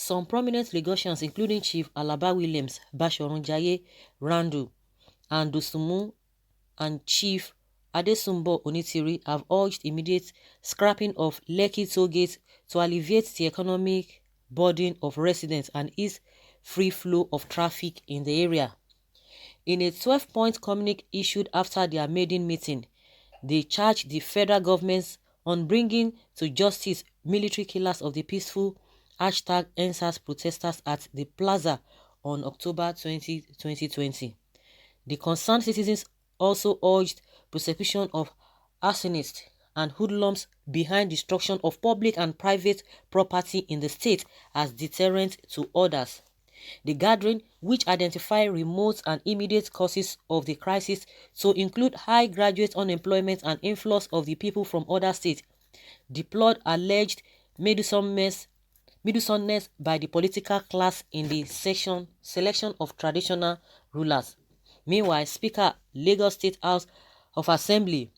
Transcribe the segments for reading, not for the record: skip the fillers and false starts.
Some prominent Lagosians, including Chief Alaba Williams, Bashorun Jaye Randu, and Dosumu, and Chief Adesumbo Onitiri, have urged immediate scrapping of Lekki Tollgate to alleviate the economic burden of residents and ease free flow of traffic in the area. In a 12-point communique issued after their maiden meeting, they charged the federal government on bringing to justice military killers of the peaceful #EndSARS protesters at the plaza on October 20, 2020. The concerned citizens also urged prosecution of arsonists and hoodlums behind destruction of public and private property in the state as deterrent to others. The gathering, which identified remote and immediate causes of the crisis to include high graduate unemployment and influx of the people from other states, deplored alleged meddlesomeness by the political class in the selection of traditional rulers. Meanwhile, Speaker, Lagos State House of Assembly,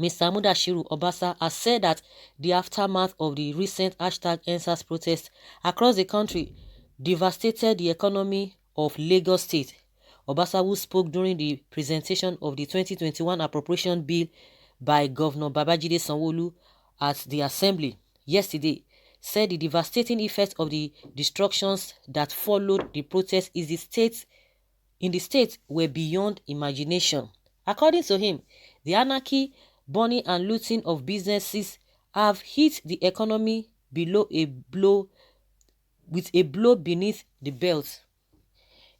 Mr. Mudashiru Obasa, has said that the aftermath of the recent #EndSARS protests across the country devastated the economy of Lagos State. Obasa, who spoke during the presentation of the 2021 appropriation bill by Governor Babajide Sanwo-Olu at the Assembly yesterday, said the devastating effects of the destructions that followed the protests in the state were beyond imagination. According to him, the anarchy, burning and looting of businesses have hit the economy with a blow beneath the belt.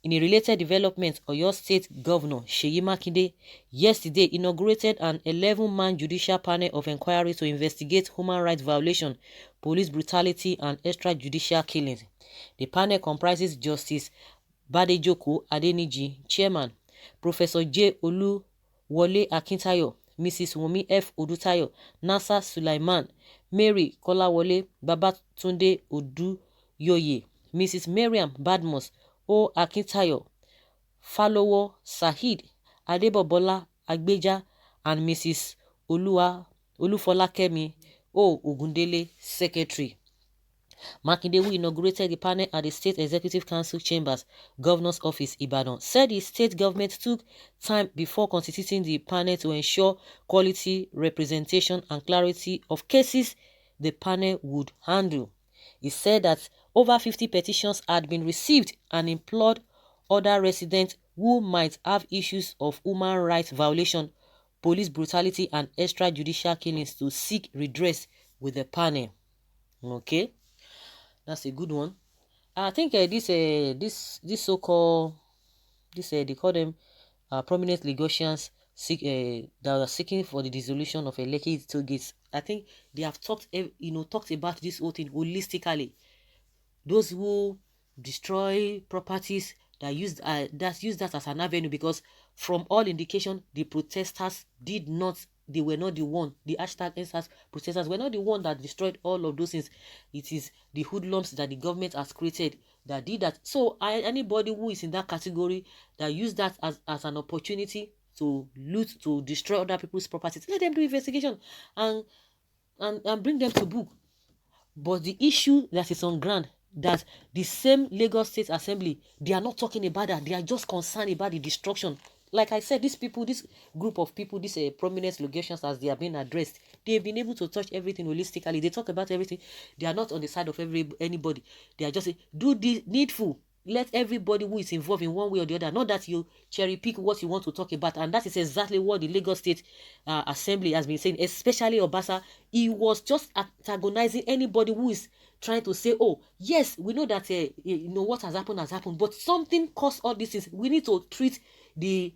In a related development, Oyo State Governor Seyi Makinde yesterday inaugurated an 11-man judicial panel of inquiry to investigate human rights violations, police brutality, and extrajudicial killings. The panel comprises Justice Badejoko Adeniji, Chairman, Professor J. Oluwole Akintayo, Mrs. Wunmi F. Odutayo, Nasa Sulaiman, Mary Kolawole Babatunde Oduyoye, Mrs. Mariam Badmus O. Akintayo, Falowo Saheed Adebobola Agbeja, and Mrs. Olufolakemi O. Ogundele, Secretary. Makinde, who inaugurated the panel at the State Executive Council Chambers, Governor's Office, Ibadan, said the state government took time before constituting the panel to ensure quality representation and clarity of cases the panel would handle. He said that over 50 petitions had been received and implored other residents who might have issues of human rights violation, police brutality, and extrajudicial killings to seek redress with the panel. Okay, that's a good one. I think this so-called they call them prominent Lagosians that are seeking for the dissolution of Lekki Tollgate. I think they have talked about this whole thing holistically. Those who destroy properties that use that as an avenue, because from all indication the protesters they were not the one. The #EndSARS protesters were not the one that destroyed all of those things. It is the hoodlums that the government has created that did that. So anybody who is in that category that use that as an opportunity to loot, to destroy other people's properties, let them do investigation and bring them to book. But the issue that is on ground, that the same Lagos State Assembly, they are not talking about that. They are just concerned about the destruction. Like I said, this group of people, these prominent Lagosians, as they have been addressed, they've been able to touch everything holistically. They talk about everything. They are not on the side of anybody. They are just saying, do the needful. Let everybody who is involved in one way or the other, not that you cherry pick what you want to talk about. And that is exactly what the Lagos State Assembly has been saying, especially Obasa. He was just antagonizing anybody who is trying to say, oh, yes, we know that what has happened, but something caused all these things. We need to treat the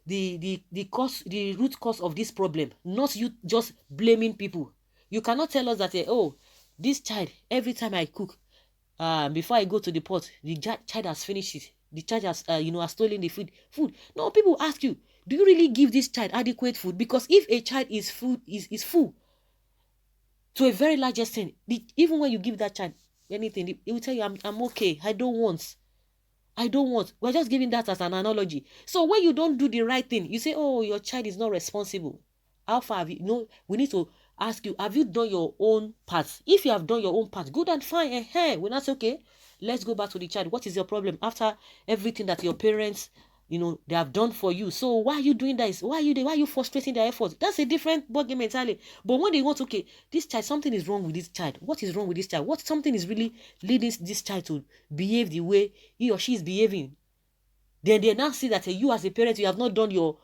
root cause of this problem, not you just blaming people. You cannot tell us that this child, every time I cook, before I go to the pot, the child has finished it. The child has stolen the food. No, people ask you, do you really give this child adequate food? Because if a child is full to a very large extent, even when you give that child anything, he will tell you, I'm okay. I don't want. We're just giving that as an analogy. So when you don't do the right thing, you say, oh, your child is not responsible. How far have you? We need to ask you, have you done your own part? If you have done your own part, good and fine. We're not okay. Let's go back to the child. What is your problem after everything that your parents, they have done for you? So why are you doing this? Why are you frustrating their efforts? That's a different ballgame entirely. But when they want, okay, this child, something is wrong with this child. What is wrong with this child? Something is really leading this child to behave the way he or she is behaving. Then they now see that you as a parent, you have not done you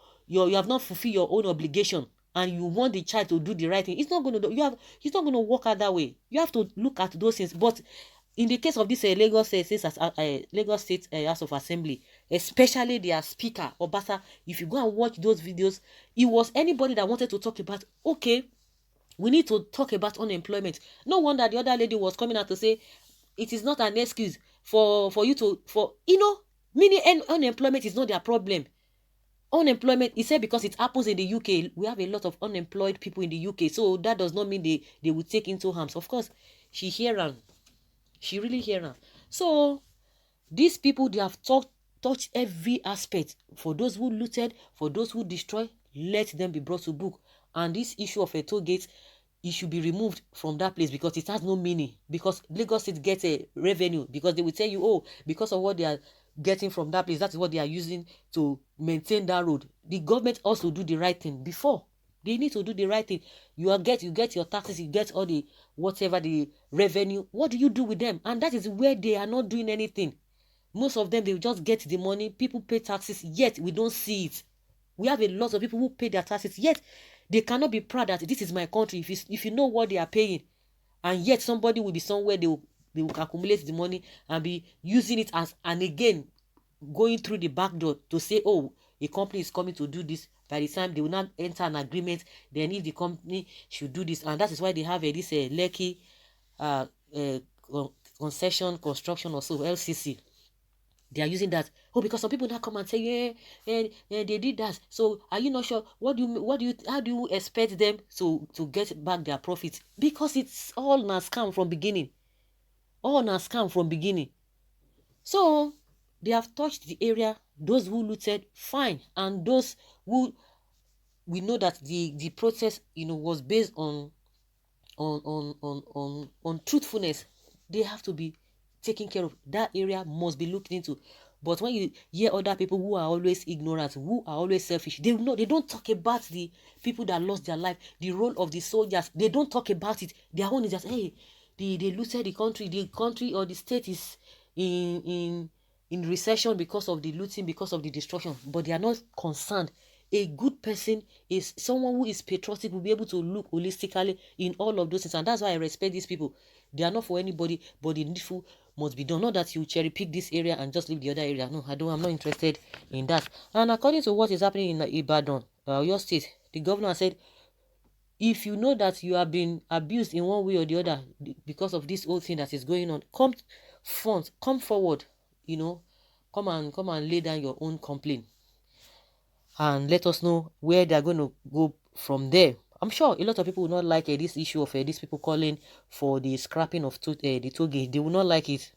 have not fulfilled your own obligation, and you want the child to do the right thing. It's not going to do. It's not going to work out that way. You have to look at those things. But in the case of this Lagos State House of Assembly, especially their speaker Obasa, if you go and watch those videos, it was anybody that wanted to talk about, okay, we need to talk about unemployment. No wonder the other lady was coming out to say it is not an excuse for you to, meaning unemployment is not their problem. Unemployment, he said, because it happens in the UK. We have a lot of unemployed people in the UK, so that does not mean they will take into harms. Of course, she really hear her. So these people, they have touched every aspect. For those who looted, for those who destroy, let them be brought to book. And this issue of a toll gate, it should be removed from that place, because it has no meaning. Because Lagos State gets a revenue, because they will tell you, oh, because of what they are getting from that place, that is what they are using to maintain that road. The government also do the right thing before. They need to do the right thing. You get your taxes, you get all the whatever the revenue. What do you do with them? And that is where they are not doing anything. Most of them, they just get the money. People pay taxes, yet we don't see it. We have a lot of people who pay their taxes, yet they cannot be proud that this is my country. If you know what they are paying, and yet somebody will be somewhere, they will accumulate the money and be using it as, and again, going through the back door to say, oh, a company is coming to do this. By the time they will not enter an agreement, then if the company should do this, and that is why they have this Lekki concession construction or so, LCC. They are using that. Oh, because some people now come and say, yeah, they did that. So are you not sure? How do you expect them to get back their profits? Because it's all na scam from beginning. So they have touched the area. Those who looted, fine. And those who, we know that the protest, was based on truthfulness, they have to be taken care of. That area must be looked into. But when you hear other people who are always ignorant, who are always selfish, they don't talk about the people that lost their life, the role of the soldiers. They don't talk about it. Their own is just, hey, they looted the country or the state is in recession because of the looting, because of the destruction. But they are not concerned. A good person is someone who is patriotic, will be able to look holistically in all of those things. And that's why I respect these people. They are not for anybody, but the needful must be done. Not that you cherry pick this area and just leave the other area. No, I'm not interested in that. And according to what is happening in Ibadan, your state, the governor said, if you know that you have been abused in one way or the other because of this whole thing that is going on, come forward, come and lay down your own complaint and let us know where they're going to go from there. I'm sure a lot of people will not like this issue of these people calling for the scrapping of the toll gate. They will not like it.